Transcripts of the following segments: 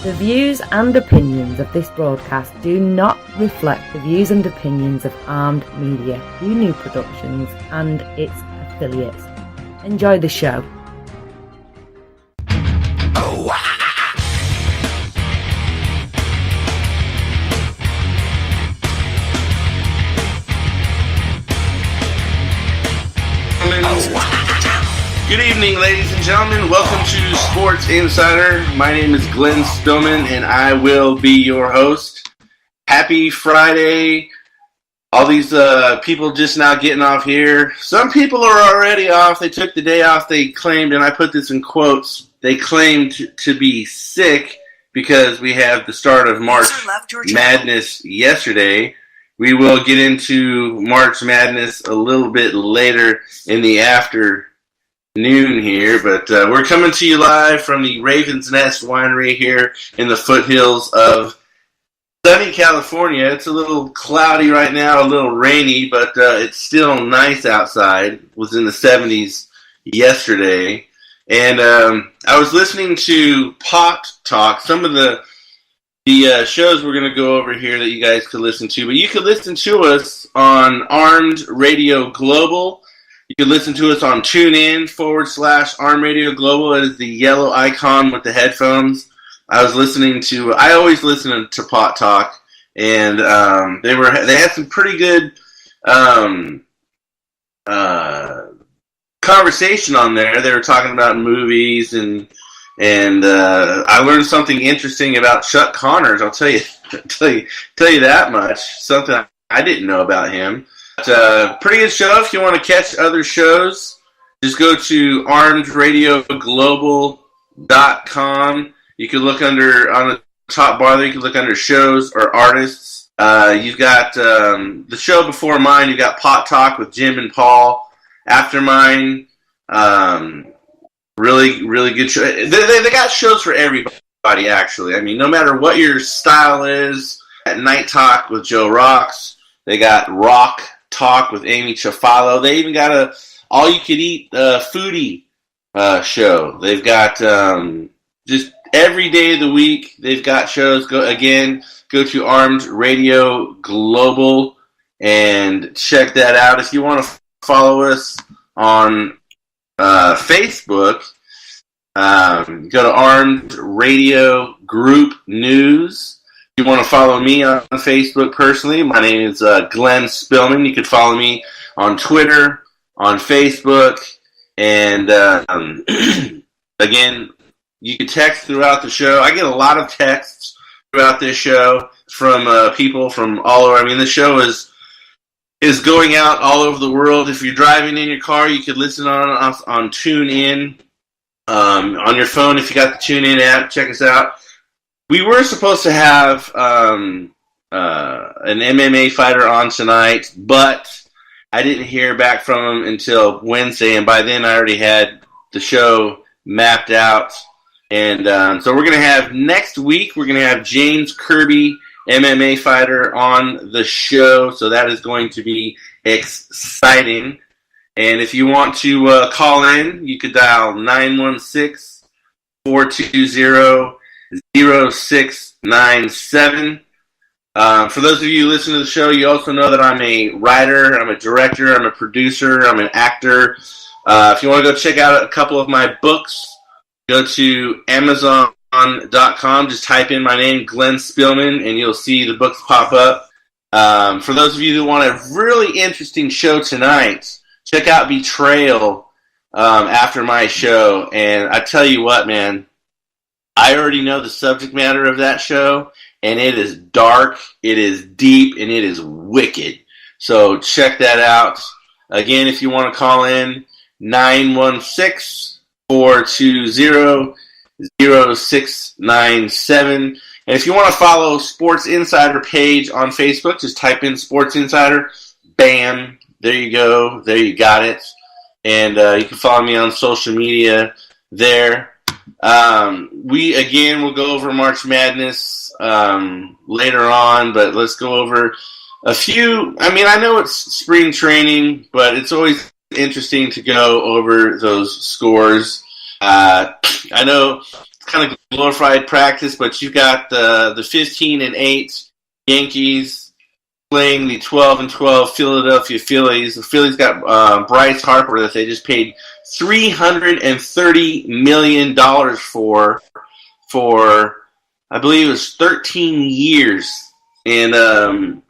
The views and opinions of this broadcast do not reflect the views and opinions of Armed Media, UNU Productions and its affiliates. Enjoy the show. Good evening, ladies and gentlemen. Welcome to Sports Insider. My name is Glenn Spillman, and I will be your host. Happy Friday. All these people just now getting off here. Some people are already off. They took the day off. They claimed, and I put this in quotes, they claimed to be sick because we have the start of March Madness yesterday. We will get into March Madness a little bit later in the afternoon here, but we're coming to you live from the Raven's Nest Winery here in the foothills of sunny California. It's a little cloudy right now, a little rainy, but it's still nice outside. It was in the 70s yesterday. And I was listening to Pot Talk, some of the shows we're going to go over here that you guys could listen to. But you could listen to us on Armed Radio Global. You can listen to us on TuneIn /Armed Radio Global. It is the yellow icon with the headphones. I always listen to Pot Talk, and they had some pretty good conversation on there. They were talking about movies, and I learned something interesting about Chuck Connors. I'll tell you that much. Something I didn't know about him. But, pretty good show. If you want to catch other shows, just go to armedradioglobal.com. You can look on the top bar there, you can look under shows or artists. You've got the show before mine, you've got Pot Talk with Jim and Paul. After mine, really, really good show. They got shows for everybody, actually. I mean, no matter what your style is. At Night Talk with Joe Rocks. They got Rock Talk with Amy Chafalo. They even got a all-you-could-eat foodie show. They've got just every day of the week. They've got shows. Go to Armed Radio Global and check that out. If you want to follow us on Facebook, go to Armed Radio Group News. If you want to follow me on Facebook personally, my name is Glenn Spillman. You can follow me on Twitter, on Facebook, and again, you can text throughout the show. I get a lot of texts throughout this show from people from all over. I mean, the show is going out all over the world. If you're driving in your car, you could listen on TuneIn. On your phone, if you got the TuneIn app, check us out. We were supposed to have an MMA fighter on tonight, but I didn't hear back from him until Wednesday, and by then I already had the show mapped out. And so we're going to have next week, we're going to have James Kirby, MMA fighter, on the show, so that is going to be exciting. And if you want to call in, you could dial 916-420-0697. For those of you who listen to the show, you also know that I'm a writer, I'm a director, I'm a producer, I'm an actor. If you want to go check out a couple of my books, go to Amazon.com, just type in my name, Glenn Spillman, and you'll see the books pop up. For those of you who want a really interesting show tonight, check out Betrayal after my show. And I tell you what, man, I already know the subject matter of that show, and it is dark, it is deep, and it is wicked. So check that out. Again, if you want to call in, 916-420-0697. And if you want to follow Sports Insider page on Facebook, just type in Sports Insider. Bam. There you go. There you got it. And you can follow me on social media there. We'll go over March Madness later on, but let's go over a few. I mean, I know it's spring training, but it's always interesting to go over those scores. I know kind of glorified practice, but you've got the 15-8 Yankees playing the 12-12 Philadelphia Phillies. The Phillies got Bryce Harper that they just paid $330 million for I believe it was 13 years. And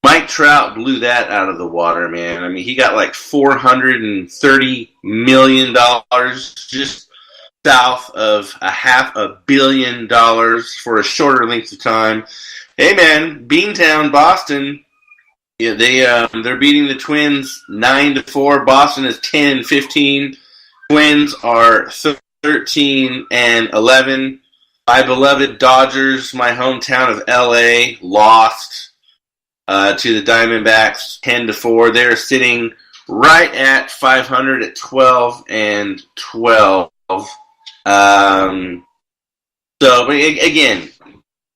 Mike Trout blew that out of the water, man. I mean, he got like $430 million just south of $500 million for a shorter length of time. Hey, man, Beantown, Boston, yeah, they're beating the Twins 9-4. Boston is 10-15. Twins are 13-11. My beloved Dodgers, my hometown of LA, lost to the Diamondbacks 10-4. They're sitting right at 500 at 12-12. So again,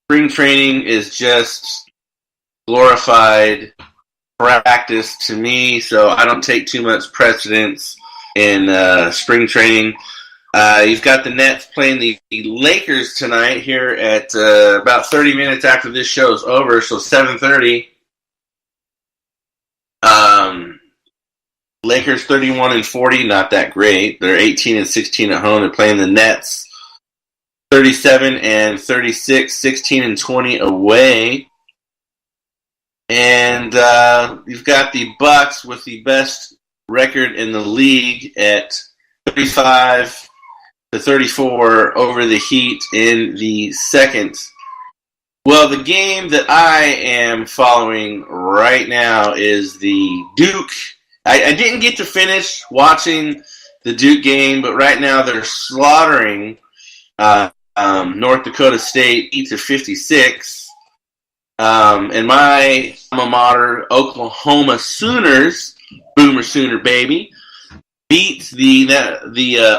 spring training is just glorified practice to me, so I don't take too much precedence in spring training. You've got the Nets playing the Lakers tonight here at about 30 minutes after this show is over, so 7:30. Lakers 31-40, not that great. They're 18-16 at home. They're playing the Nets 37-36, 16-20 away. And you've got the Bucks with the best record in the league at 35-34 over the Heat in the second. Well, the game that I am following right now is the Duke. I didn't get to finish watching the Duke game, but right now they're slaughtering North Dakota State 8-56. And my alma mater, Oklahoma Sooners, Boomer Sooner baby, beats the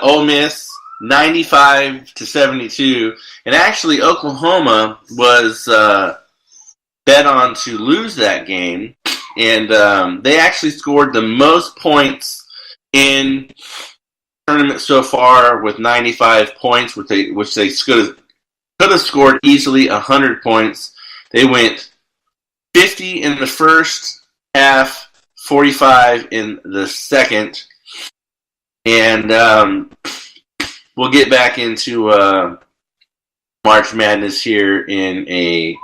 Ole Miss 95-72. And actually, Oklahoma was bet on to lose that game, and they actually scored the most points in the tournament so far with 95 points, which they could have scored easily 100 points. They went 50 in the first half, 45 in the second, and we'll get back into March Madness here in a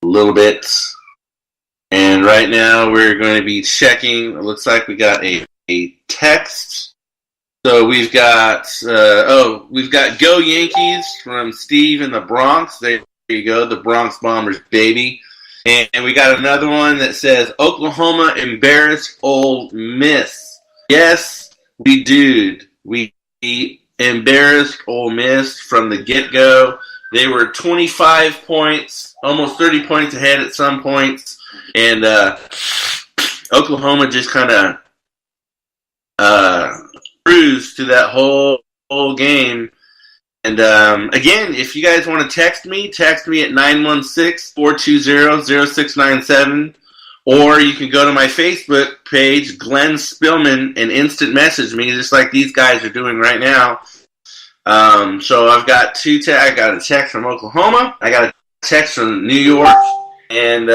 little bit. And right now we're going to be checking. It looks like we got a text. So we've got Go Yankees from Steve in the Bronx. There you go, the Bronx Bombers, baby. And we got another one that says Oklahoma embarrassed Ole Miss. Yes, we did. We embarrassed Ole Miss from the get-go. They were 25 points, almost 30 points ahead at some points, and Oklahoma just kind of cruised to that whole game. And again, if you guys want to text me at 916-420-0697, or you can go to my Facebook page, Glenn Spillman, and instant message me, just like these guys are doing right now. So I've got I got a text from Oklahoma, I got a text from New York, and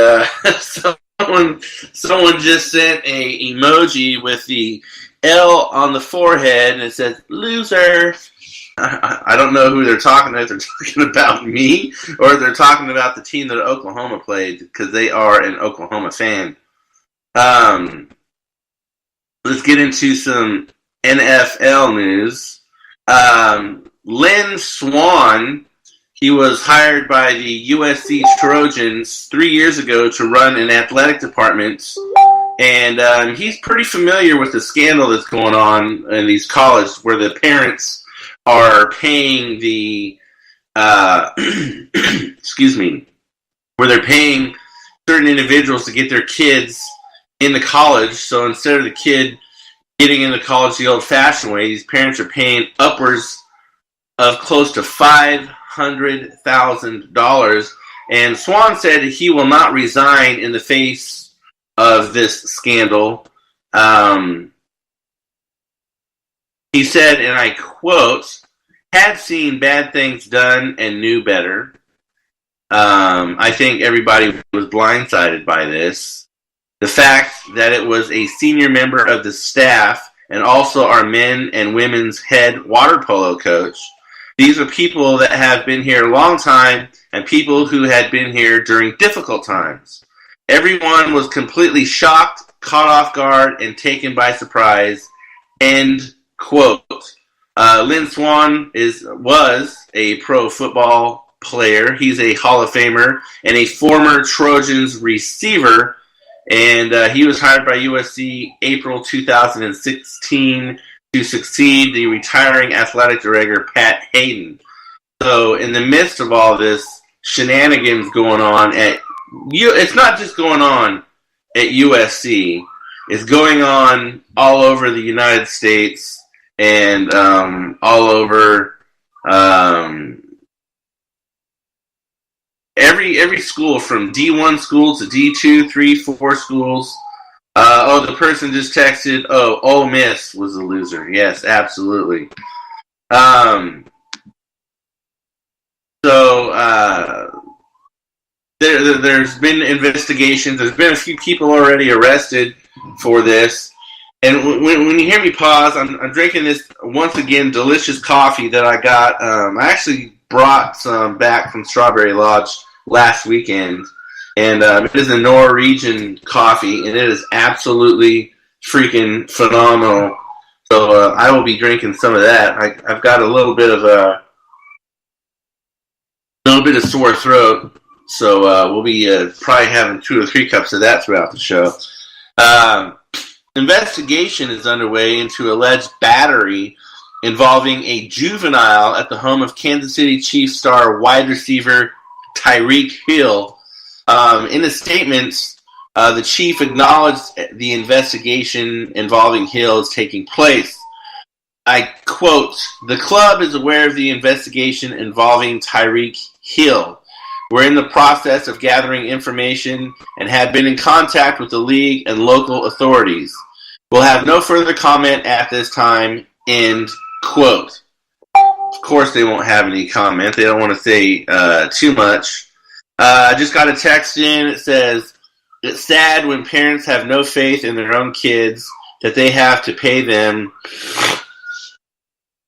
someone just sent a emoji with the L on the forehead, and it says, loser. I don't know who they're talking to, if they're talking about me, or if they're talking about the team that Oklahoma played, because they are an Oklahoma fan. Let's get into some NFL news. Lynn Swann, he was hired by the USC Trojans 3 years ago to run an athletic department, and he's pretty familiar with the scandal that's going on in these colleges where the parents are paying where they're paying certain individuals to get their kids into college. So instead of the kid getting into college the old-fashioned way, these parents are paying upwards of close to $500,000. And Swann said he will not resign in the face of this scandal. He said, and I quote, had seen bad things done and knew better. I think everybody was blindsided by this. The fact that it was a senior member of the staff and also our men and women's head water polo coach. These are people that have been here a long time and people who had been here during difficult times. Everyone was completely shocked, caught off guard, and taken by surprise. End quote. Lynn Swann was a pro football player. He's a Hall of Famer and a former Trojans receiver. And he was hired by USC April 2016 to succeed the retiring athletic director, Pat Hayden. So in the midst of all this shenanigans going on it's not just going on at USC. It's going on all over the United States and all over every school, from D1 schools to D2, 3, 4 schools. The person just texted, Ole Miss was a loser. Yes, absolutely. There's been investigations. There's been a few people already arrested for this. And when you hear me pause, I'm drinking this, once again, delicious coffee that I got. I actually brought some back from Strawberry Lodge last weekend. And it is a Norwegian coffee, and it is absolutely freaking phenomenal. So I will be drinking some of that. I've got a little bit of sore throat, so we'll be probably having 2 or 3 cups of that throughout the show. Investigation is underway into alleged battery involving a juvenile at the home of Kansas City Chiefs star wide receiver Tyreek Hill. In a statement, the chief acknowledged the investigation involving Hill is taking place. I quote, "The club is aware of the investigation involving Tyreek Hill. We're in the process of gathering information and have been in contact with the league and local authorities. We'll have no further comment at this time," end quote. Of course they won't have any comment. They don't want to say too much. I just got a text in. It says, "It's sad when parents have no faith in their own kids that they have to pay them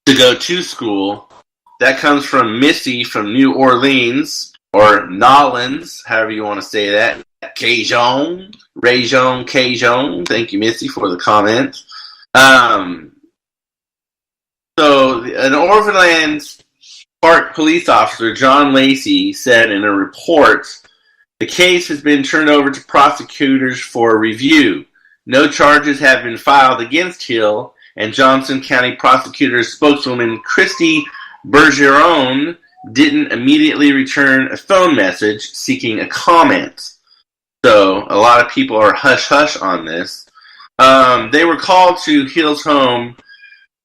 to go to school." That comes from Missy from New Orleans, or Nolans, however you want to say that. Cajun, Rajon Cajun. Thank you, Missy, for the comment. So, an Overland Park police officer, John Lacey, said in a report, "The case has been turned over to prosecutors for review. No charges have been filed against Hill," and Johnson County prosecutor spokeswoman Christy Bergeron didn't immediately return a phone message seeking a comment. So a lot of people are hush-hush on this. They were called to Hill's home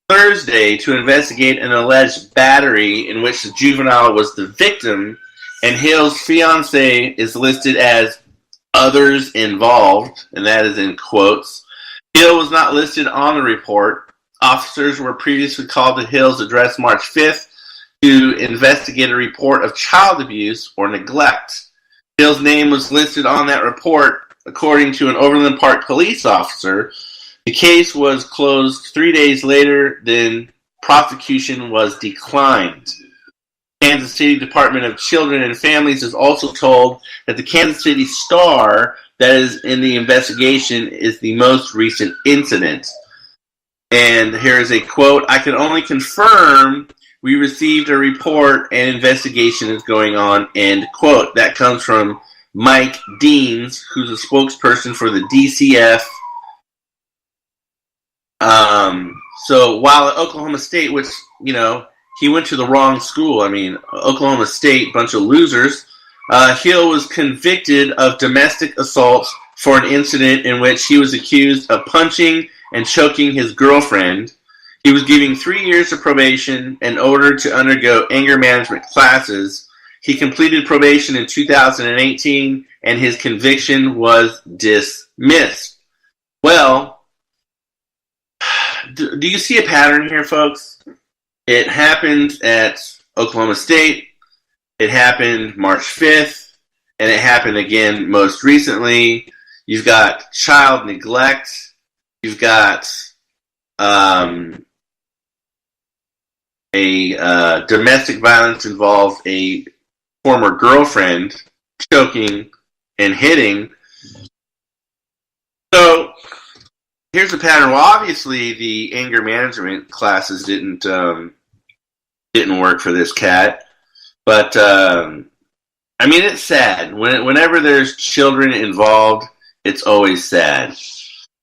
Thursday to investigate an alleged battery in which the juvenile was the victim, and Hill's fiancée is listed as "others involved," and that is in quotes. Hill was not listed on the report. Officers were previously called to Hill's address March 5th to investigate a report of child abuse or neglect. Hill's name was listed on that report, according to an Overland Park police officer. The case was closed 3 days later, then prosecution was declined. Kansas City Department of Children and Families is also told that the Kansas City Star that is in the investigation is the most recent incident. And here is a quote, "I can only confirm we received a report and investigation is going on," end quote. That comes from Mike Deans, who's a spokesperson for the DCF. So while at Oklahoma State, which, he went to the wrong school. I mean, Oklahoma State, bunch of losers. Hill was convicted of domestic assault for an incident in which he was accused of punching and choking his girlfriend. He was given 3 years of probation and ordered to undergo anger management classes. He completed probation in 2018, and his conviction was dismissed. Well, do you see a pattern here, folks? It happened at Oklahoma State. It happened March 5th. And it happened again most recently. You've got child neglect. You've got a domestic violence involved a former girlfriend choking and hitting. So here's the pattern. Well, obviously the anger management classes didn't work for this cat, but I mean, it's sad. Whenever there's children involved, it's always sad.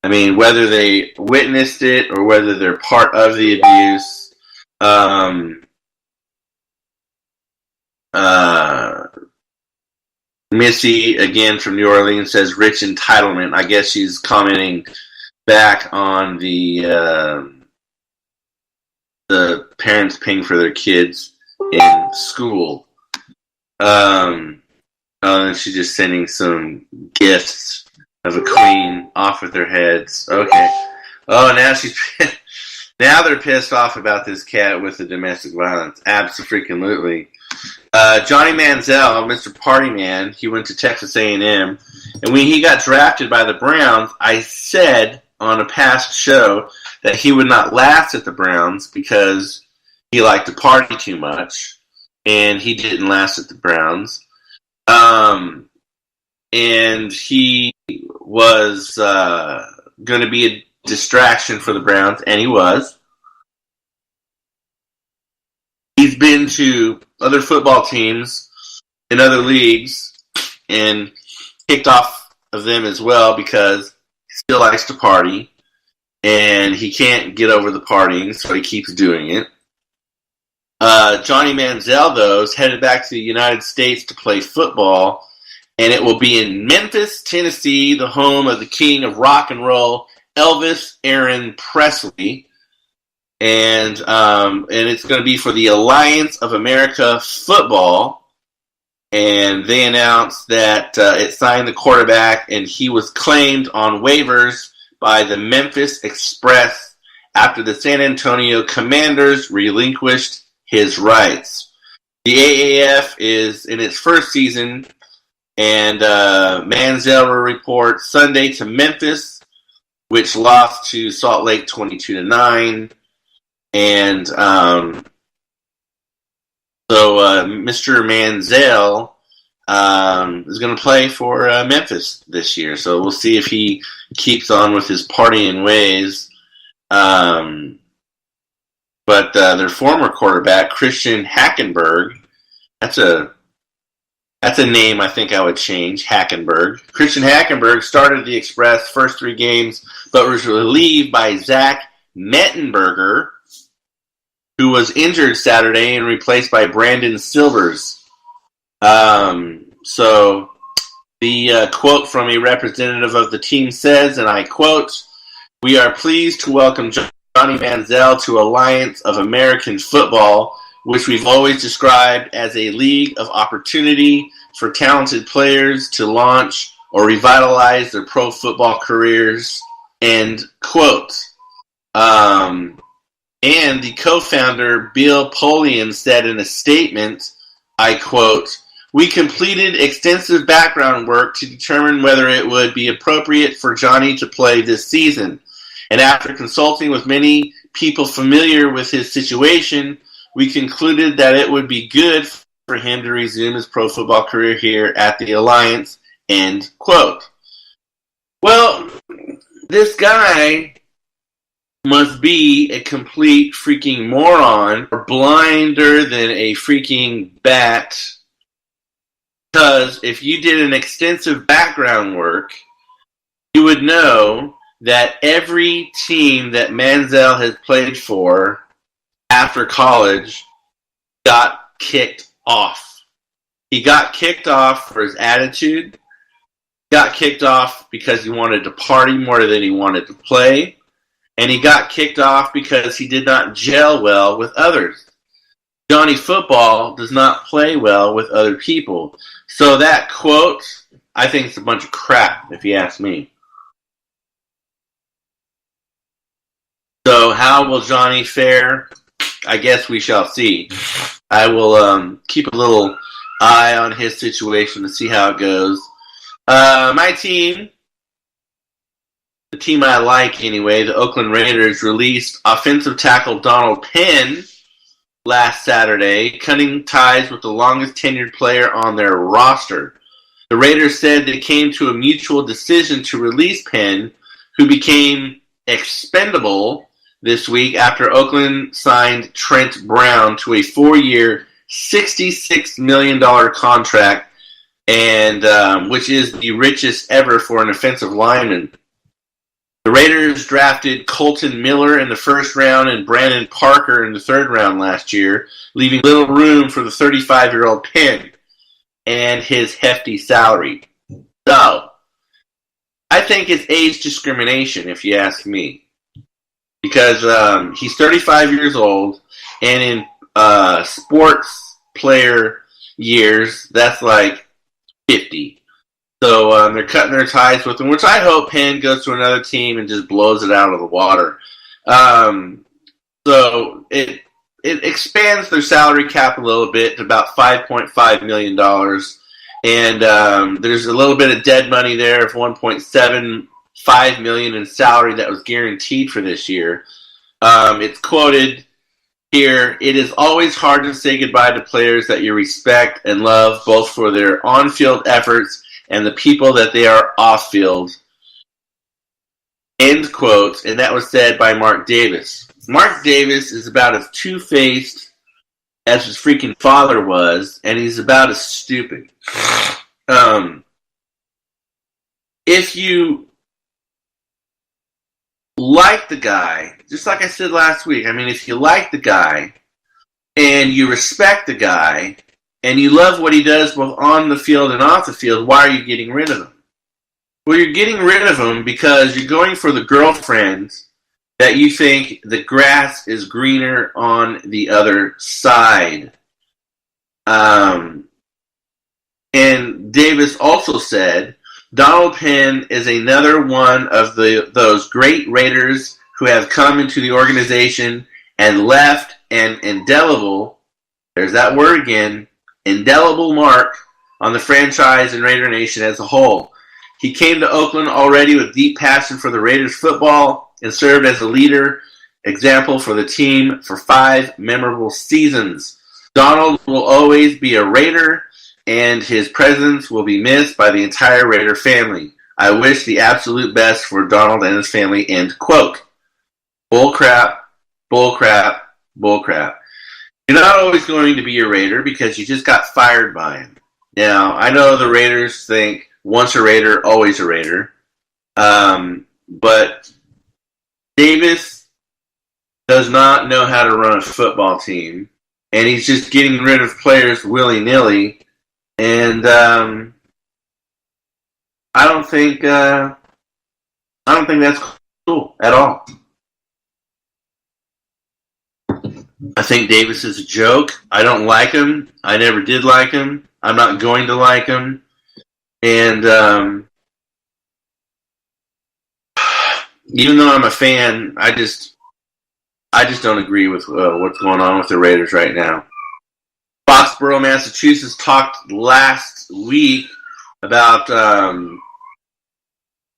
I mean, whether they witnessed it or whether they're part of the abuse. Missy, again from New Orleans, says rich entitlement. I guess she's commenting back on the parents paying for their kids in school. And she's just sending some gifts of a queen off with their heads. Okay. Oh, now they're pissed off about this cat with the domestic violence. Absolutely. Johnny Manziel, Mr. Party Man, he went to Texas A&M, and when he got drafted by the Browns, I said on a past show that he would not last at the Browns because he liked to party too much, and he didn't last at the Browns. And he was going to be a distraction for the Browns, and he was. He's been to other football teams in other leagues and kicked off of them as well because he still likes to party, and he can't get over the partying, so he keeps doing it. Johnny Manziel, though, is headed back to the United States to play football, and it will be in Memphis, Tennessee, the home of the king of rock and roll, Elvis Aaron Presley. And it's going to be for the Alliance of America Football. And they announced that it signed the quarterback, and he was claimed on waivers by the Memphis Express after the San Antonio Commanders relinquished his rights. The AAF is in its first season, and Manziel will report Sunday to Memphis, which lost to Salt Lake 22-9. And so Mr. Manziel is going to play for Memphis this year. So we'll see if he keeps on with his partying ways. But their former quarterback, Christian Hackenberg, that's a name I think I would change, Hackenberg. Christian Hackenberg started the Express first 3 games, but was relieved by Zach Mettenberger, who was injured Saturday and replaced by Brandon Silvers. So the quote from a representative of the team says, and I quote, "We are pleased to welcome Johnny Manziel to Alliance of American Football, which we've always described as a league of opportunity for talented players to launch or revitalize their pro football careers," end quote. And the co-founder, Bill Polian, said in a statement, I quote, "We completed extensive background work to determine whether it would be appropriate for Johnny to play this season. And after consulting with many people familiar with his situation, we concluded that it would be good for him to resume his pro football career here at the Alliance," end quote. Well, this guy must be a complete freaking moron or blinder than a freaking bat. Because if you did an extensive background work, you would know that every team that Manziel has played for after college got kicked off. He got kicked off for his attitude, got kicked off because he wanted to party more than he wanted to play, and he got kicked off because he did not gel well with others. Johnny Football does not play well with other people. So that quote, I think it's a bunch of crap, if you ask me. So how will Johnny fare I guess we shall see. I will keep a little eye on his situation to see how it goes. My team, the team I like anyway, the Oakland Raiders, released offensive tackle Donald Penn last Saturday, cutting ties with the longest tenured player on their roster. The Raiders said they came to a mutual decision to release Penn, who became expendable this week after Oakland signed Trent Brown to a 4-year, $66 million contract, and which is the richest ever for an offensive lineman. The Raiders drafted Colton Miller in the first round and Brandon Parker in the third round last year, leaving little room for the 35-year-old Penn and his hefty salary. So, I think it's age discrimination, if you ask me. Because he's 35 years old, and in sports player years, that's like 50. So they're cutting their ties with him, which I hope Penn goes to another team and just blows it out of the water. So it expands their salary cap a little bit to about $5.5 million. And there's a little bit of dead money there of $1.75 million in salary that was guaranteed for this year. It's quoted here, "It is always hard to say goodbye to players that you respect and love, both for their on-field efforts and the people that they are off-field." End quote. And that was said by Mark Davis. Mark Davis is about as two-faced as his freaking father was, and he's about as stupid. If you like the guy, just like I said last week, I mean, if you like the guy and you respect the guy and you love what he does both on the field and off the field, why are you getting rid of him? Well, you're getting rid of him because you're going for the girlfriend that you think the grass is greener on the other side. And Davis also said, Donald Penn is another one of those great Raiders who have come into the organization and left an indelible, there's that word again, indelible mark on the franchise and Raider Nation as a whole. He came to Oakland already with deep passion for the Raiders football and served as a leader example for the team for 5 memorable seasons. Donald will always be a Raider, and his presence will be missed by the entire Raider family. I wish the absolute best for Donald and his family, end quote. Bull crap, bull crap, bull crap. You're not always going to be a Raider because you just got fired by him. Now, I know the Raiders think once a Raider, always a Raider. But Davis does not know how to run a football team, and he's just getting rid of players willy-nilly. And I don't think that's cool at all. I think Davis is a joke. I don't like him. I never did like him. I'm not going to like him. And even though I'm a fan, I just don't agree with what's going on with the Raiders right now. Foxborough, Massachusetts talked last week about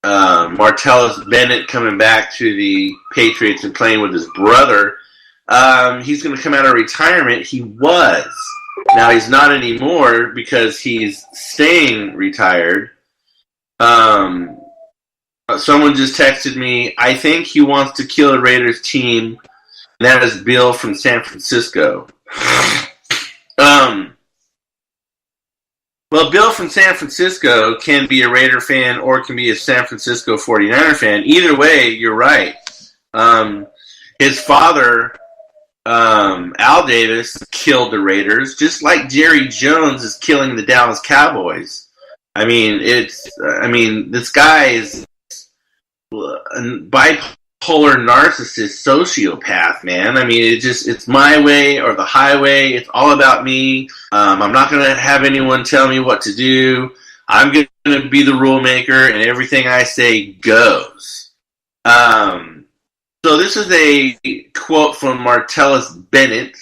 Martellus Bennett coming back to the Patriots and playing with his brother. He's going to come out of retirement. He was. Now he's not anymore because he's staying retired. Someone just texted me, I think he wants to kill the Raiders team, and that is Bill from San Francisco. Well, Bill from San Francisco can be a Raider fan or can be a San Francisco 49er fan. Either way, you're right. His father, Al Davis, killed the Raiders, just like Jerry Jones is killing the Dallas Cowboys. I mean, this guy is a bipolar narcissist sociopath, man. I mean, it's my way or the highway. It's all about me. I'm not going to have anyone tell me what to do. I'm going to be the rule maker, and everything I say goes. So this is a quote from Martellus Bennett.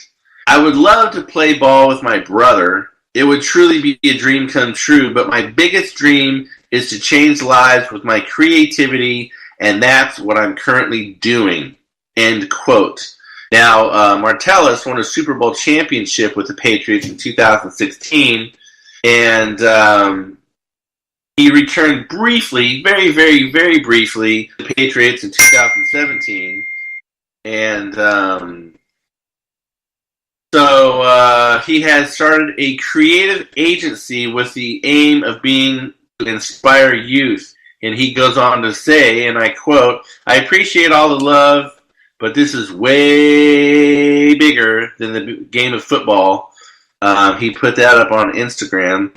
I would love to play ball with my brother. It would truly be a dream come true, but my biggest dream is to change lives with my creativity, and that's what I'm currently doing. End quote. Now, Martellus won a Super Bowl championship with the Patriots in 2016, and he returned briefly, very, very, very briefly, to the Patriots in 2017, and so he has started a creative agency with the aim of being to inspire youth. And he goes on to say, and I quote, I appreciate all the love, but this is way bigger than the game of football. He put that up on Instagram.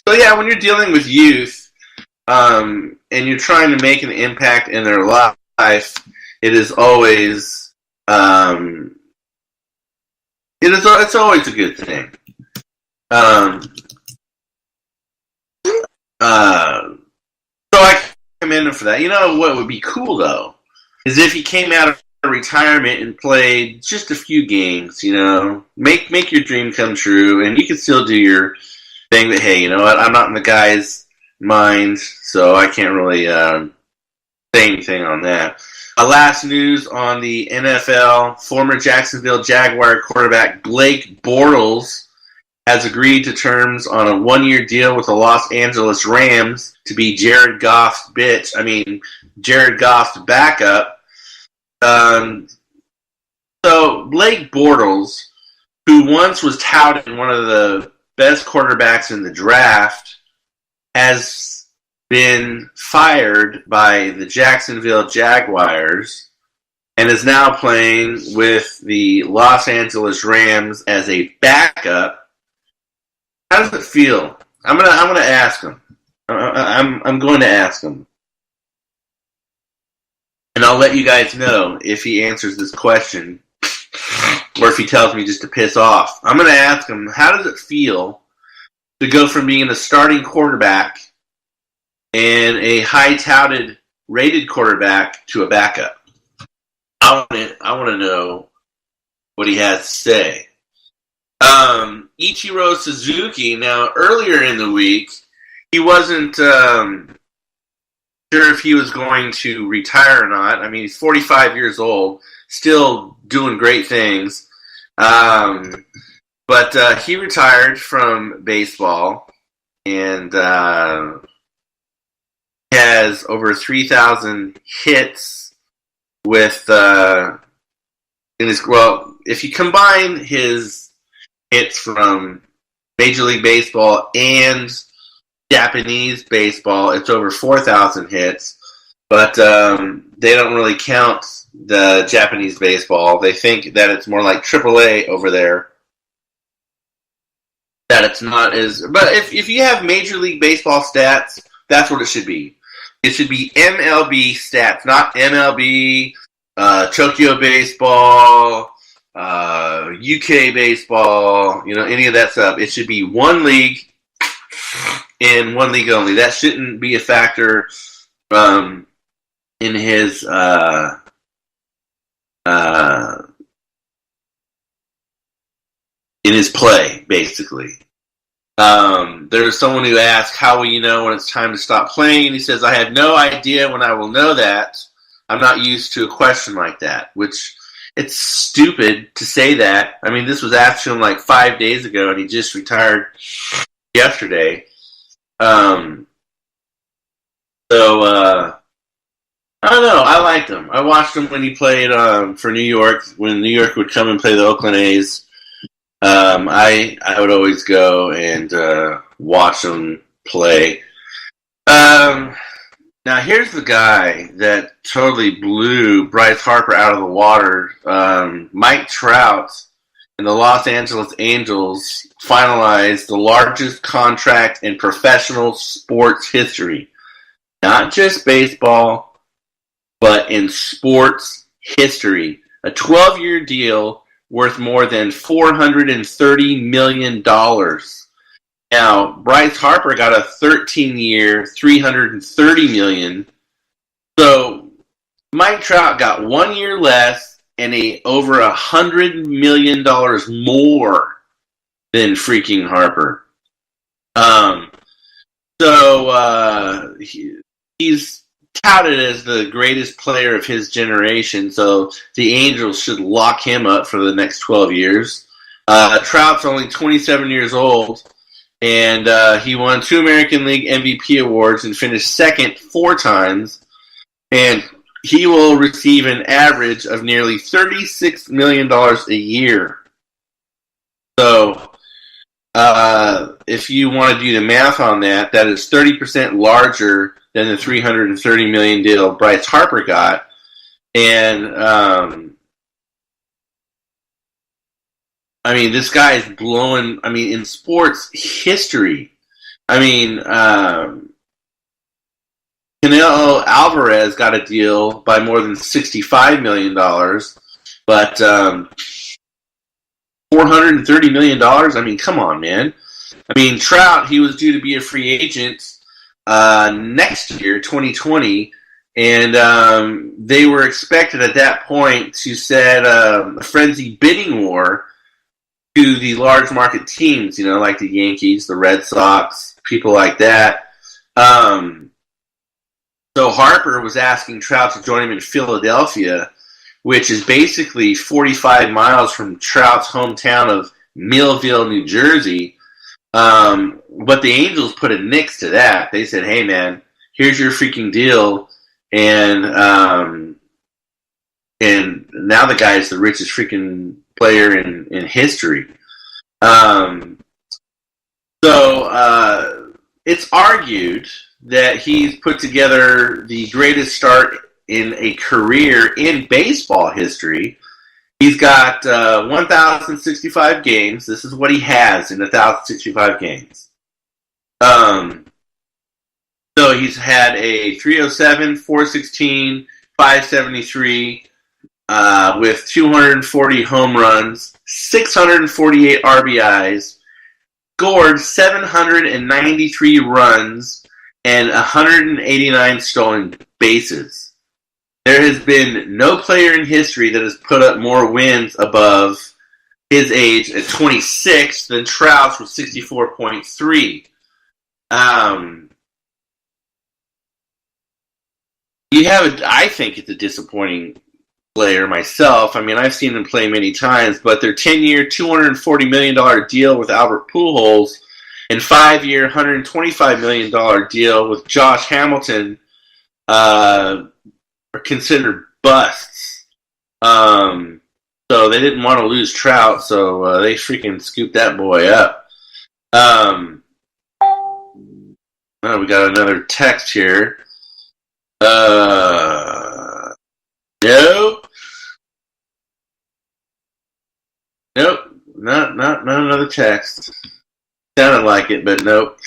So yeah, when you're dealing with youth and you're trying to make an impact in their life, it is always it's always a good thing. So I commend him for that. You know what would be cool though is if he came out of retirement and played just a few games. You know, make your dream come true, and you can still do your thing. That hey, you know what? I'm not in the guy's mind, so I can't really say anything on that. Last news on the NFL, former Jacksonville Jaguar quarterback Blake Bortles has agreed to terms on a one-year deal with the Los Angeles Rams to be Jared Goff's backup. So Blake Bortles, who once was touted one of the best quarterbacks in the draft, has been fired by the Jacksonville Jaguars and is now playing with the Los Angeles Rams as a backup. How does it feel? I'm gonna ask him. I'm going to ask him, and I'll let you guys know if he answers this question or if he tells me just to piss off. I'm gonna ask him, how does it feel to go from being a starting quarterback and a high-touted rated quarterback to a backup? I want to know what he has to say. Ichiro Suzuki, now earlier in the week, he wasn't sure if he was going to retire or not. I mean, he's 45 years old, still doing great things. But he retired from baseball and has over 3,000 hits with if you combine his hits from Major League Baseball and Japanese baseball, it's over 4,000 hits. But they don't really count the Japanese baseball. They think that it's more like AAA over there. That it's not as... But if you have Major League Baseball stats, that's what it should be. It should be MLB stats, not MLB, Tokyo baseball, UK baseball, any of that stuff. It should be one league and one league only. That shouldn't be a factor in his play, basically. There was someone who asked, how will you know when it's time to stop playing? He says, I have no idea when I will know that. I'm not used to a question like that, which it's stupid to say that. I mean, this was asked to him like 5 days ago, and he just retired yesterday. I don't know. I liked him. I watched him when he played for New York, when New York would come and play the Oakland A's. I would always go and watch him play. Now here's the guy that totally blew Bryce Harper out of the water. Mike Trout and the Los Angeles Angels finalized the largest contract in professional sports history. Not just baseball, but in sports history. A 12-year deal worth more than $430 million. Now, Bryce Harper got a 13-year, $330 million. So, Mike Trout got 1 year less and over $100 million more than freaking Harper. He's touted as the greatest player of his generation, so the Angels should lock him up for the next 12 years. Trout's only 27 years old, and he won 2 American League MVP awards and finished second 4 times, and he will receive an average of nearly $36 million a year. So, if you want to do the math on that, that is 30% larger than the $330 million deal Bryce Harper got. And, this guy is blowing, in sports history. Canelo Alvarez got a deal by more than $65 million, but $430 million? Come on, man. Trout, he was due to be a free agent next year, 2020, and they were expected at that point to set a frenzied bidding war to the large market teams, like the Yankees, the Red Sox, people like that. So Harper was asking Trout to join him in Philadelphia, which is basically 45 miles from Trout's hometown of Millville, New Jersey. But the Angels put a nix to that. They said, hey, man, here's your freaking deal. And now the guy is the richest freaking player in history. It's argued that he's put together the greatest start in a career in baseball history. He's got 1,065 games. This is what he has in 1,065 games. So he's had a 307, 416, 573 with 240 home runs, 648 RBIs, scored 793 runs, and 189 stolen bases. There has been no player in history that has put up more wins above his age at 26 than Trout's with 64.3. I think it's a disappointing player myself. I've seen him play many times, but their 10-year, $240 million deal with Albert Pujols and 5-year, $125 million deal with Josh Hamilton are considered busts. So they didn't want to lose Trout, so they freaking scooped that boy up. We got another text here. Nope, not another text. Sounded like it, but nope.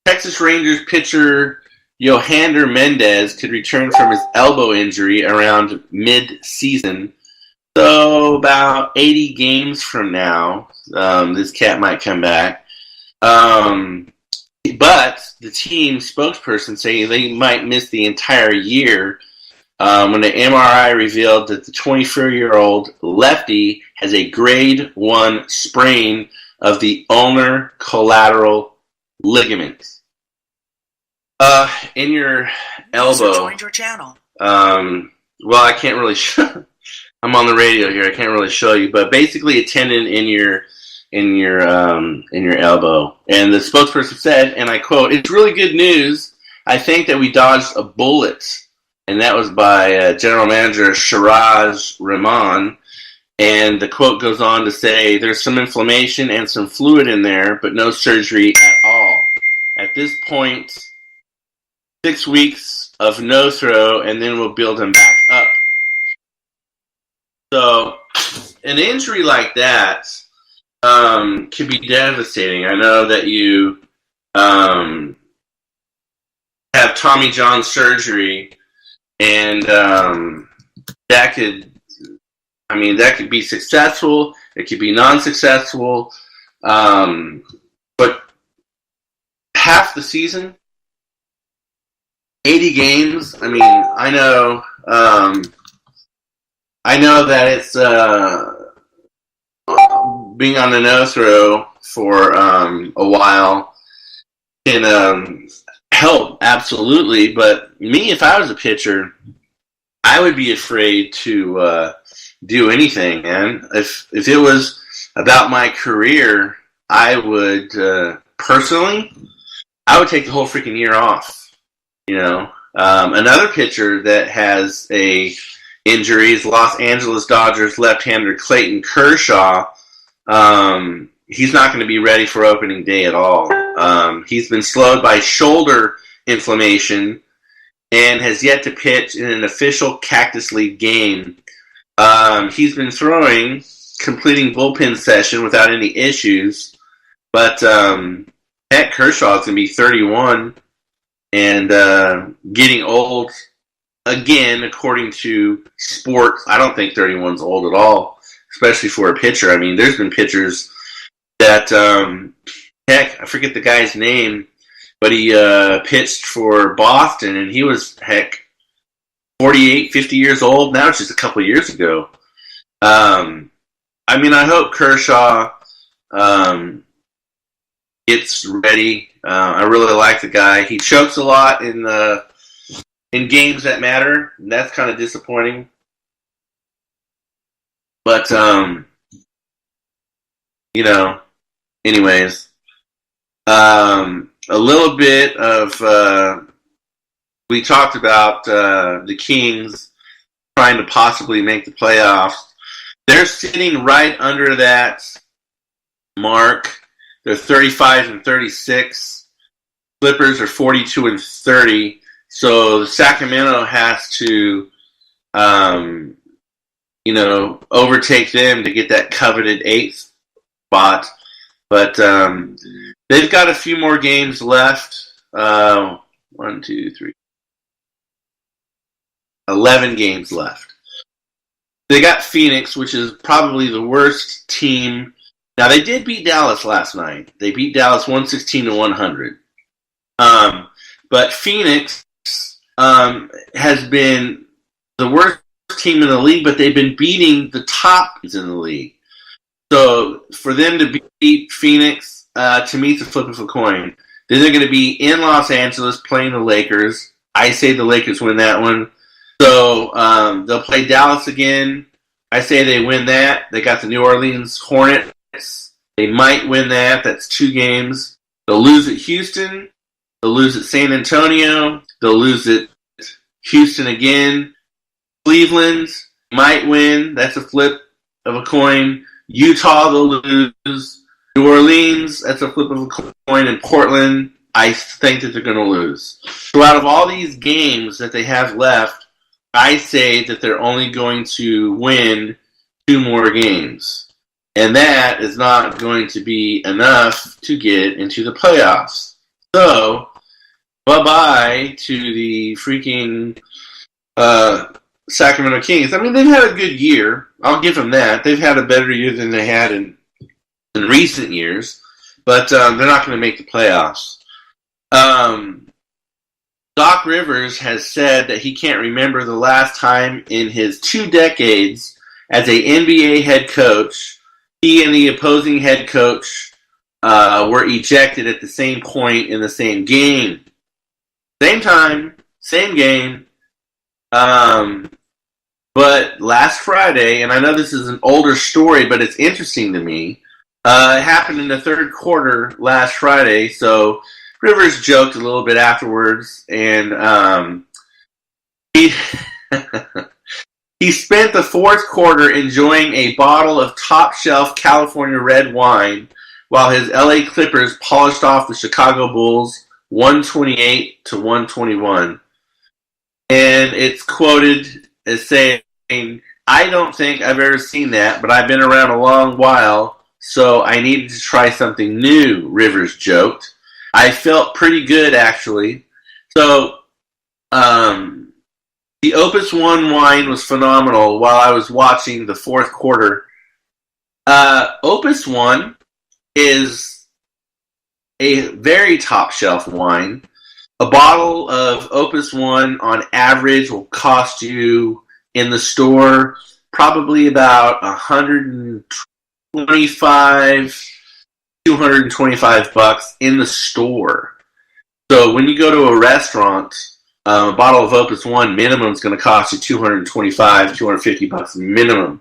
Texas Rangers pitcher Yohander Mendez could return from his elbow injury around mid-season. So about 80 games from now, this cat might come back. But the team spokesperson saying they might miss the entire year when the MRI revealed that the 24-year-old lefty has a grade 1 sprain of the ulnar collateral ligament. In your elbow. Joined your channel. Well, I can't really show. I'm on the radio here. I can't really show you, but basically a tendon in your elbow. And the spokesperson said, and I quote, "It's really good news. I think that we dodged a bullet." And that was by General Manager Siraj Rahman. And the quote goes on to say, "There's some inflammation and some fluid in there, but no surgery at all. At this point, 6 weeks of no throw, and then we'll build him back up." So, an injury like that can be devastating. I know that you have Tommy John surgery, and that could be successful. It could be non-successful. But half the season, 80 games. I mean, I know that it's being on the no throw for a while can help, absolutely. But me, if I was a pitcher, I would be afraid to do anything, man. If it was about my career, I would personally, I would take the whole freaking year off. You know, another pitcher that has a injury is Los Angeles Dodgers left-hander Clayton Kershaw. He's not going to be ready for opening day at all. He's been slowed by shoulder inflammation and has yet to pitch in an official Cactus League game. He's been throwing, completing bullpen session without any issues, but heck, Kershaw is going to be 31 and getting old again, according to sports. I don't think 31's old at all, especially for a pitcher. I mean, there's been pitchers that, heck, I forget the guy's name, but he pitched for Boston, and he was, 48, 50 years old. Now it's just a couple years ago. I mean, I hope Kershaw gets ready. I really like the guy. He chokes a lot in games that matter, and that's kind of disappointing. But, you know, anyways, a little bit of, we talked about the Kings trying to possibly make the playoffs. They're sitting right under that mark. They're 35 and 36. Clippers are 42 and 30. So Sacramento has to, overtake them to get that coveted 8th spot. But they've got a few more games left. 1, 2, 3. 11 games left. They got Phoenix, which is probably the worst team. Now, they did beat Dallas last night. They beat Dallas 116-100. But Phoenix has been the worst team in the league, but they've been beating the top teams in the league. So for them to beat Phoenix, to me, it's a flip of a coin. Then they're going to be in Los Angeles playing the Lakers. I say the Lakers win that one. So they'll play Dallas again. I say they win that. They got the New Orleans Hornets. They might win that. That's 2 games. They'll lose at Houston. They'll lose at San Antonio. They'll lose at Houston again. Cleveland might win. That's a flip of a coin. Utah, they'll lose. New Orleans, that's a flip of a coin. And Portland, I think that they're going to lose. So out of all these games that they have left, I say that they're only going to win 2 more games. And that is not going to be enough to get into the playoffs. So, bye-bye to the freaking Sacramento Kings. I mean, they've had a good year. I'll give them that. They've had a better year than they had in recent years. But they're not going to make the playoffs. Doc Rivers has said that he can't remember the last time in his 2 decades as a NBA head coach, he and the opposing head coach were ejected at the same point in the same game. Same time, same game. But last Friday, and I know this is an older story, but it's interesting to me, it happened in the 3rd quarter last Friday, so Rivers joked a little bit afterwards, and he he spent the 4th quarter enjoying a bottle of top-shelf California red wine while his LA Clippers polished off the Chicago Bulls 128-121. And it's quoted as saying, "I don't think I've ever seen that, but I've been around a long while, so I needed to try something new," Rivers joked. "I felt pretty good, actually." So, the Opus One wine was phenomenal while I was watching the 4th quarter. Opus One is a very top-shelf wine. A bottle of Opus One on average will cost you in the store probably about $125, $225 in the store. So when you go to a restaurant, a bottle of Opus One minimum is going to cost you $225, $250 minimum.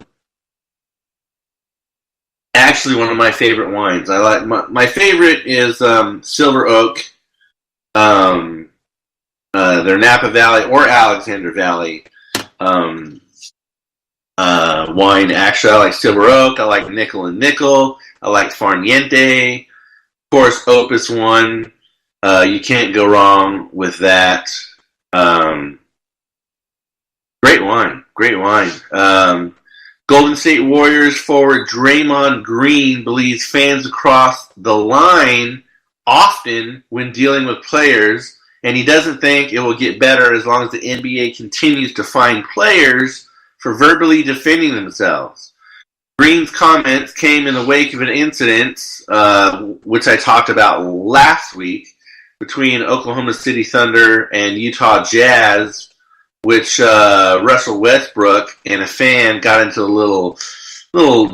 Actually, one of my favorite wines. I like my favorite is Silver Oak. Their Napa Valley or Alexander Valley wine. Actually, I like Silver Oak. I like Nickel and Nickel. I like Farniente. Of course, Opus One. You can't go wrong with that. Great wine. Great wine. Golden State Warriors forward Draymond Green believes fans across the line often when dealing with players, and he doesn't think it will get better as long as the NBA continues to find players for verbally defending themselves. Green's comments came in the wake of an incident, which I talked about last week, between Oklahoma City Thunder and Utah Jazz, which Russell Westbrook and a fan got into a little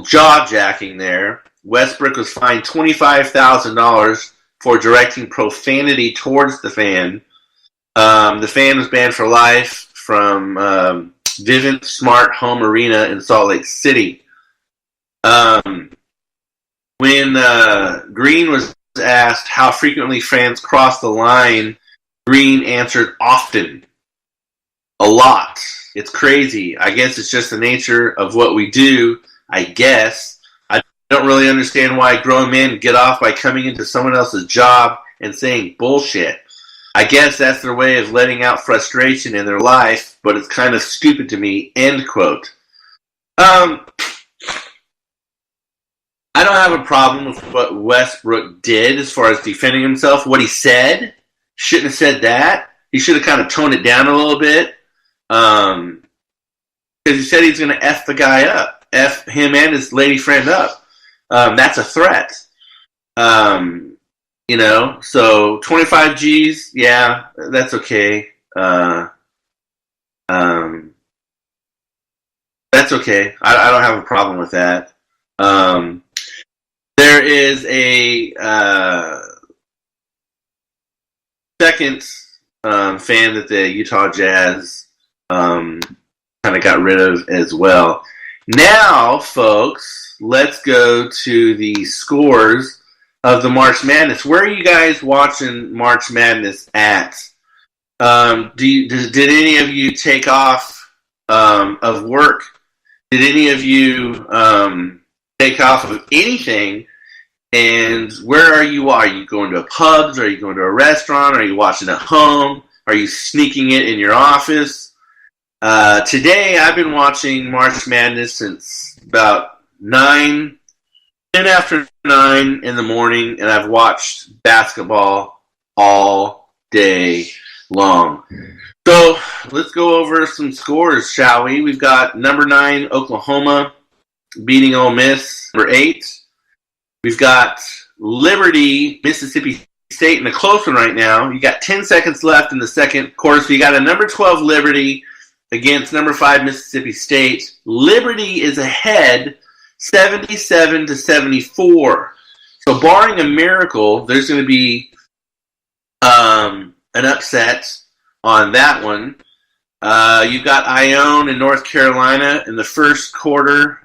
jaw-jacking there. Westbrook was fined $25,000 for directing profanity towards the fan. The fan was banned for life from Vivint Smart Home Arena in Salt Lake City. When Green was asked how frequently fans cross the line, Green answered often. A lot. It's crazy. I guess it's just the nature of what we do, I guess. I don't really understand why grown men get off by coming into someone else's job and saying bullshit. I guess that's their way of letting out frustration in their life, but it's kind of stupid to me, end quote. I don't have a problem with what Westbrook did as far as defending himself. What he said, shouldn't have said that. He should have kind of toned it down a little bit. Because he said he's going to F the guy up. F him and his lady friend up. That's a threat. So 25 G's, yeah, that's okay. That's okay. I don't have a problem with that. There is a second fan that the Utah Jazz kind of got rid of as well. Now, folks, let's go to the scores of the March Madness. Where are you guys watching March Madness at? Did any of you take off of work? Did any of you take off of anything? And where are you? Are you going to pubs? Are you going to a restaurant? Are you watching at home? Are you sneaking it in your office? Today, I've been watching March Madness since about 10 after 9 in the morning, and I've watched basketball all day long. So, let's go over some scores, shall we? We've got number 9, Oklahoma, beating Ole Miss, number 8. We've got Liberty, Mississippi State in a close one right now. You got 10 seconds left in the second quarter, so you got a number 12 Liberty against number 5 Mississippi State. Liberty is ahead 77-74. So barring a miracle, there's going to be an upset on that one. You've got Ione in North Carolina in the first quarter.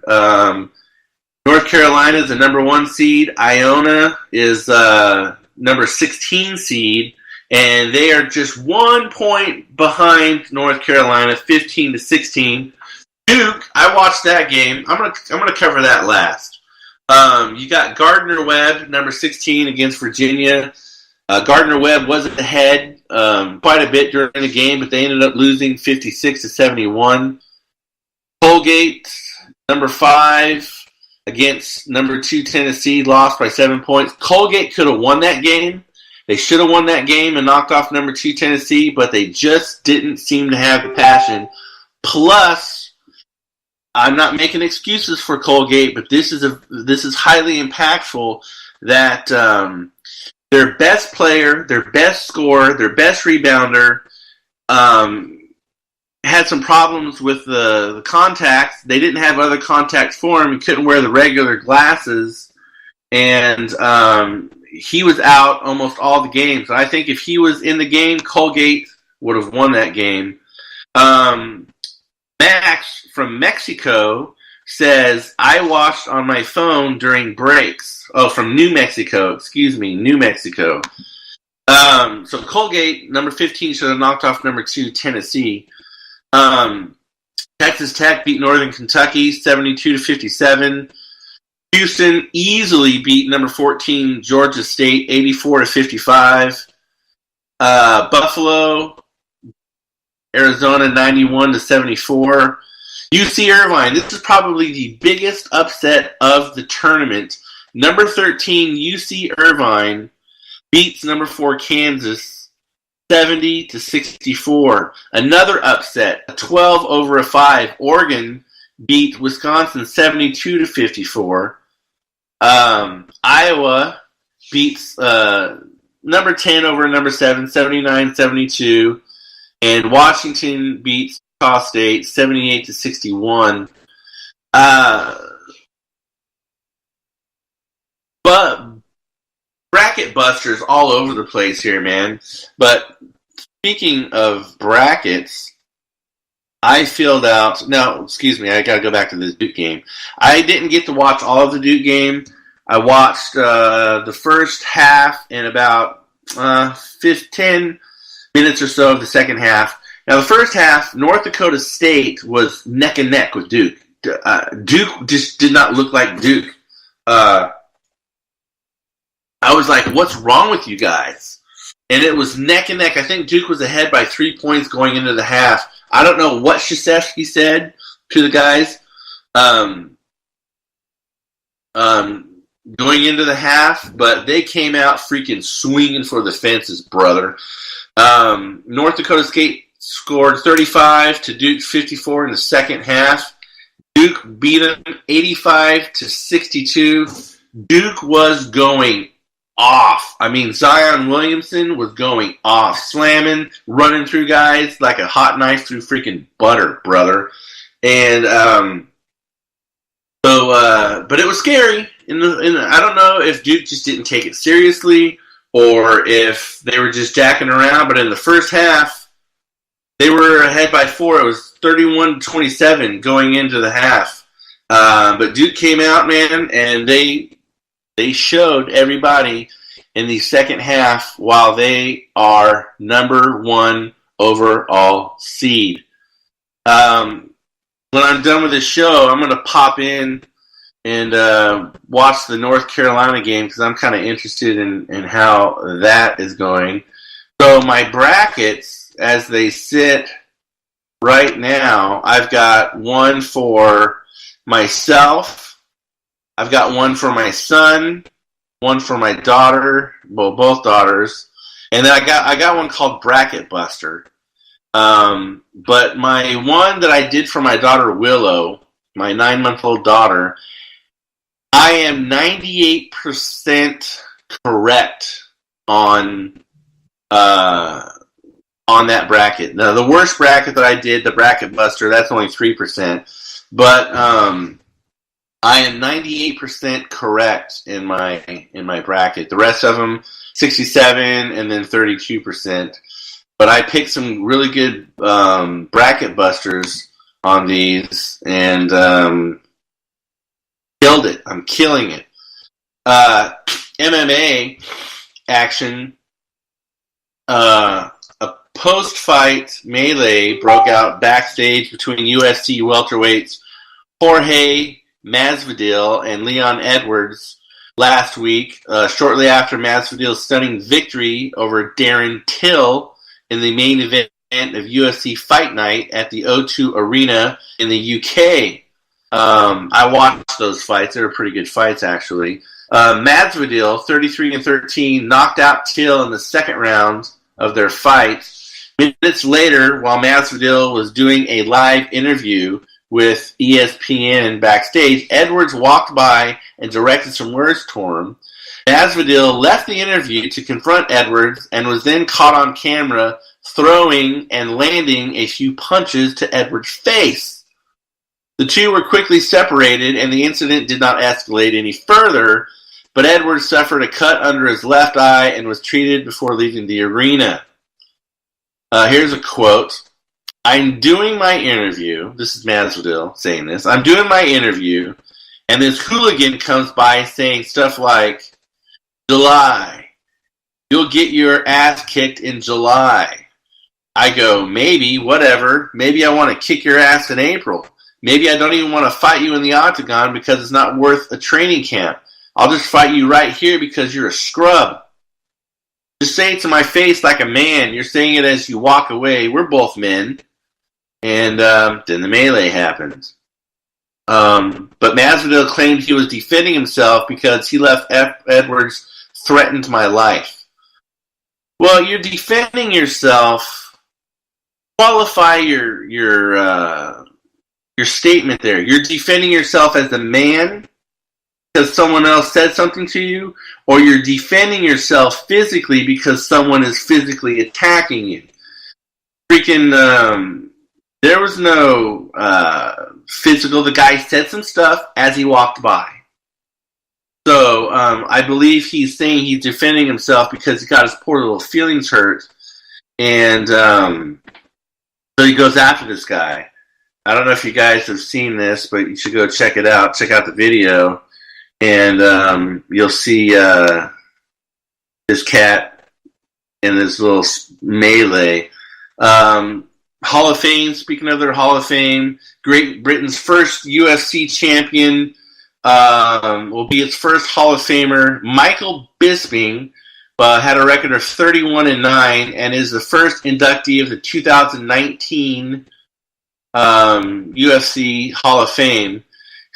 North Carolina is the number 1 seed. Iona is number 16 seed. And they are just 1 point behind North Carolina, 15-16. Duke, I watched that game. I'm gonna cover that last. You got Gardner-Webb, number 16, against Virginia. Gardner-Webb was ahead quite a bit during the game, but they ended up losing 56-71. Colgate, number 5, against number 2 Tennessee, lost by 7 points. Colgate could have won that game. They should have won that game and knocked off number 2 Tennessee, but they just didn't seem to have the passion. Plus, I'm not making excuses for Colgate, but this is highly impactful that their best player, their best scorer, their best rebounder, had some problems with the contacts. They didn't have other contacts for him. He couldn't wear the regular glasses. And he was out almost all the games. I think if he was in the game, Colgate would have won that game. Max from Mexico says, I watched on my phone during breaks. Oh, from New Mexico. New Mexico. So Colgate, number 15, should have knocked off number 2, Tennessee. Texas Tech beat Northern Kentucky 72-57. Houston easily beat number 14 Georgia State 84-55. Buffalo, Arizona 91-74. UC Irvine. This is probably the biggest upset of the tournament. Number 13 UC Irvine beats number 4 Kansas 70-64. Another upset, a 12-5. Oregon beat Wisconsin 72-54. Iowa beats number 10 over number 7, 79-72. And Washington beats Utah State 78-61. But bracket busters all over the place here, man. But speaking of brackets, I filled out... No, excuse me, I got to go back to this Duke game. I didn't get to watch all of the Duke game. I watched the first half and about 10 minutes or so of the second half. Now, the first half, North Dakota State was neck and neck with Duke. Duke just did not look like Duke. I was like, what's wrong with you guys? And it was neck and neck. I think Duke was ahead by 3 points going into the half. I don't know what Krzyzewski said to the guys going into the half, but they came out freaking swinging for the fences, brother. North Dakota State scored 35 to Duke 54 in the second half. Duke beat them 85-62. Duke was going off. I mean, Zion Williamson was going off, slamming, running through guys like a hot knife through freaking butter, brother. And but it was scary. I don't know if Duke just didn't take it seriously or if they were just jacking around. But in the first half, they were ahead by 4. It was 31-27 going into the half. But Duke came out, man, and they showed everybody in the second half while they are number 1 overall seed. When I'm done with this show, I'm going to pop in and watch the North Carolina game because I'm kind of interested in how that is going. So my brackets, as they sit right now, I've got one for myself. I've got one for my son, one for my daughter, well, both daughters, and then I got one called Bracket Buster. But my one that I did for my daughter Willow, my 9-month-old daughter, I am 98% correct on that bracket. Now, the worst bracket that I did, the Bracket Buster, that's only 3%, but I am 98% correct in my bracket. The rest of them, 67 and then 32%. But I picked some really good bracket busters on these and killed it. I'm killing it. MMA action. A post-fight melee broke out backstage between UFC welterweights Jorge Masvidal and Leon Edwards last week, shortly after Masvidal's stunning victory over Darren Till in the main event of UFC Fight Night at the O2 Arena in the UK. I watched those fights. They were pretty good fights, actually. Masvidal, 33-13, knocked out Till in the second round of their fight. Minutes later, while Masvidal was doing a live interview with ESPN backstage, Edwards walked by and directed some words to him. Masvidal left the interview to confront Edwards and was then caught on camera throwing and landing a few punches to Edwards' face. The two were quickly separated and the incident did not escalate any further, but Edwards suffered a cut under his left eye and was treated before leaving the arena. Here's a quote. "I'm doing my interview," this is Masvidal saying this, "I'm doing my interview, and this hooligan comes by saying stuff like, July, you'll get your ass kicked in July. I go, maybe, whatever. Maybe I want to kick your ass in April. Maybe I don't even want to fight you in the octagon because it's not worth a training camp. I'll just fight you right here because you're a scrub. Just say it to my face like a man. You're saying it as you walk away. We're both men." And then the melee happened. But Masvidal claimed he was defending himself because he left Edwards threatened my life. Well, you're defending yourself. Qualify your statement there. You're defending yourself as a man because someone else said something to you, or you're defending yourself physically because someone is physically attacking you. There was no physical. The guy said some stuff as he walked by. So I believe he's saying he's defending himself because he got his poor little feelings hurt. And so he goes after this guy. I don't know if you guys have seen this, but you should go check it out. Check out the video. And you'll see this cat in this little melee. Hall of Fame, speaking of their Hall of Fame, Great Britain's first UFC champion will be its first Hall of Famer. Michael Bisping had a record of 31-9 and is the first inductee of the 2019 UFC Hall of Fame.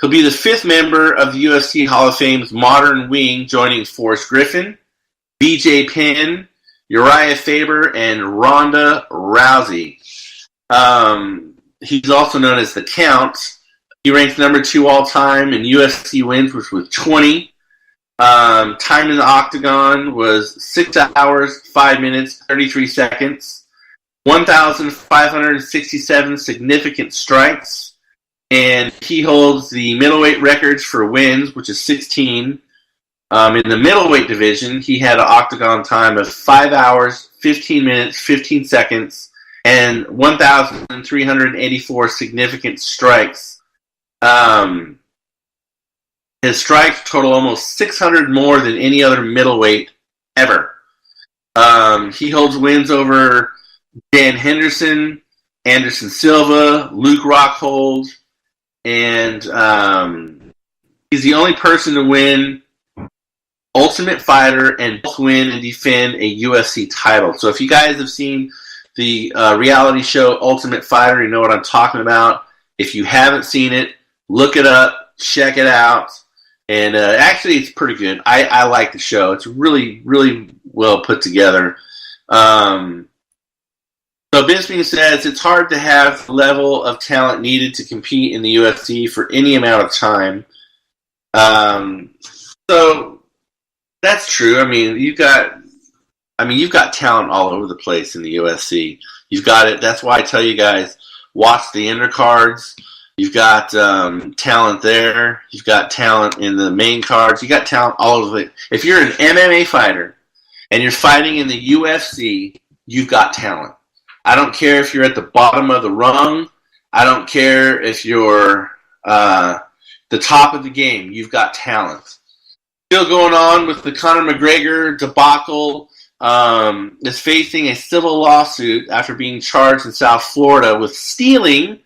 He'll be the fifth member of the UFC Hall of Fame's modern wing, joining Forrest Griffin, BJ Penn, Uriah Faber, and Ronda Rousey. He's also known as the Count. He ranks number 2 all-time in UFC wins, which was 20. Time in the octagon was 6 hours, 5 minutes, 33 seconds. 1,567 significant strikes. And he holds the middleweight records for wins, which is 16. In the middleweight division, he had an octagon time of 5 hours, 15 minutes, 15 seconds, and 1,384 significant strikes. His strikes total almost 600 more than any other middleweight ever. He holds wins over Dan Henderson, Anderson Silva, Luke Rockhold, and he's the only person to win Ultimate Fighter and both win and defend a UFC title. So if you guys have seen the reality show Ultimate Fighter, you know what I'm talking about. If you haven't seen it, look it up, check it out. And actually, it's pretty good. I like the show. It's really, really well put together. So Bisping says it's hard to have the level of talent needed to compete in the UFC for any amount of time. So that's true. I mean, you've got talent all over the place in the UFC. You've got it. That's why I tell you guys, watch the undercards. You've got talent there. You've got talent in the main cards. You got talent all over it. If you're an MMA fighter and you're fighting in the UFC, you've got talent. I don't care if you're at the bottom of the rung. I don't care if you're the top of the game. You've got talent. Still going on with the Conor McGregor debacle. Is facing a civil lawsuit after being charged in South Florida with stealing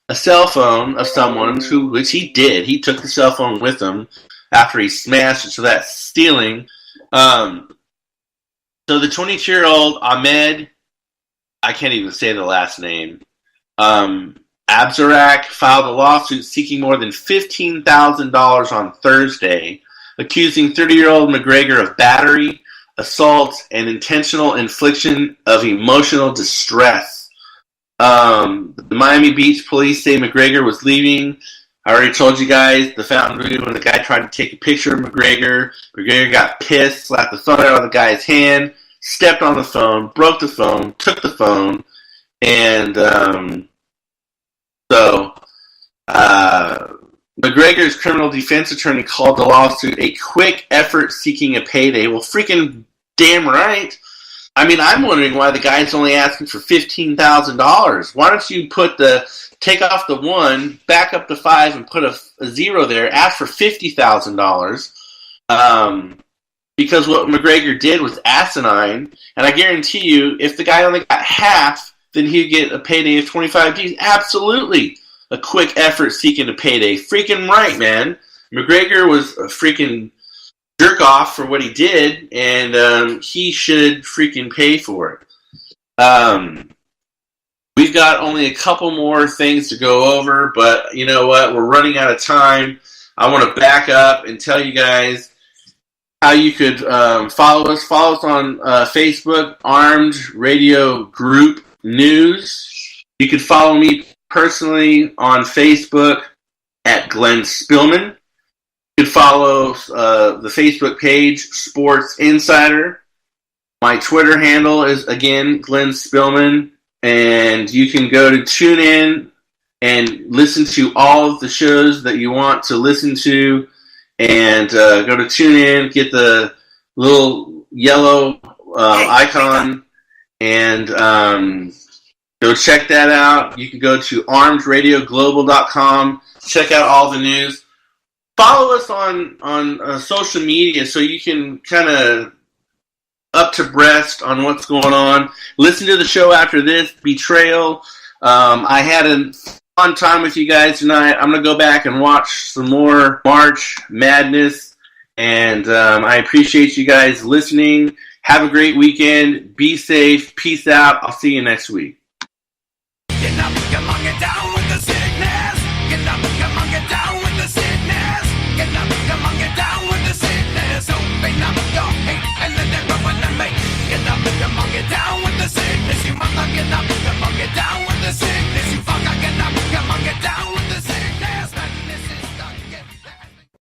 a cell phone of someone, which he did. He took the cell phone with him after he smashed it, so that's stealing. So the 22-year-old Ahmed, I can't even say the last name, Abzarak, filed a lawsuit seeking more than $15,000 on Thursday, accusing 30-year-old McGregor of battery, assault, and intentional infliction of emotional distress. The Miami Beach police say McGregor was leaving I already told you guys the fountain video when the guy tried to take a picture of McGregor. McGregor got pissed, slapped the phone out of the guy's hand, stepped on the phone, broke the phone, took the phone, and McGregor's criminal defense attorney called the lawsuit a quick effort seeking a payday. Well, freaking damn right. I mean, I'm wondering why the guy's only asking for $15,000. Why don't you take off the 1, back up to 5, and put a 0 there, ask for $50,000. Because what McGregor did was asinine, and I guarantee you, if the guy only got half, then he'd get a payday of 25 G's. Absolutely. A quick effort seeking a payday. Freaking right, man. McGregor was a freaking jerk off for what he did, and he should freaking pay for it. We've got only a couple more things to go over, but you know what? We're running out of time. I want to back up and tell you guys how you could follow us. Follow us on Facebook, Armed Radio Group News. You could follow me personally on Facebook at Glenn Spillman. You could follow the Facebook page, Sports Insider. My Twitter handle is, again, Glenn Spillman. And you can go to TuneIn and listen to all of the shows that you want to listen to. And go to TuneIn, get the little yellow icon, and go check that out. You can go to armedradioglobal.com, check out all the news. Follow us on social media so you can kind of up to breast on what's going on. Listen to the show after this, Betrayal. I had a fun time with you guys tonight. I'm going to go back and watch some more March Madness, and I appreciate you guys listening. Have a great weekend. Be safe. Peace out. I'll see you next week. Get up, come on, get down with the sickness. Get up, come on, get down with the sickness. Get up, come on, get down with the sickness. Open up your hate and let it run when I make. Get up, come on, get down with the sickness. You must not get up, come on, get down with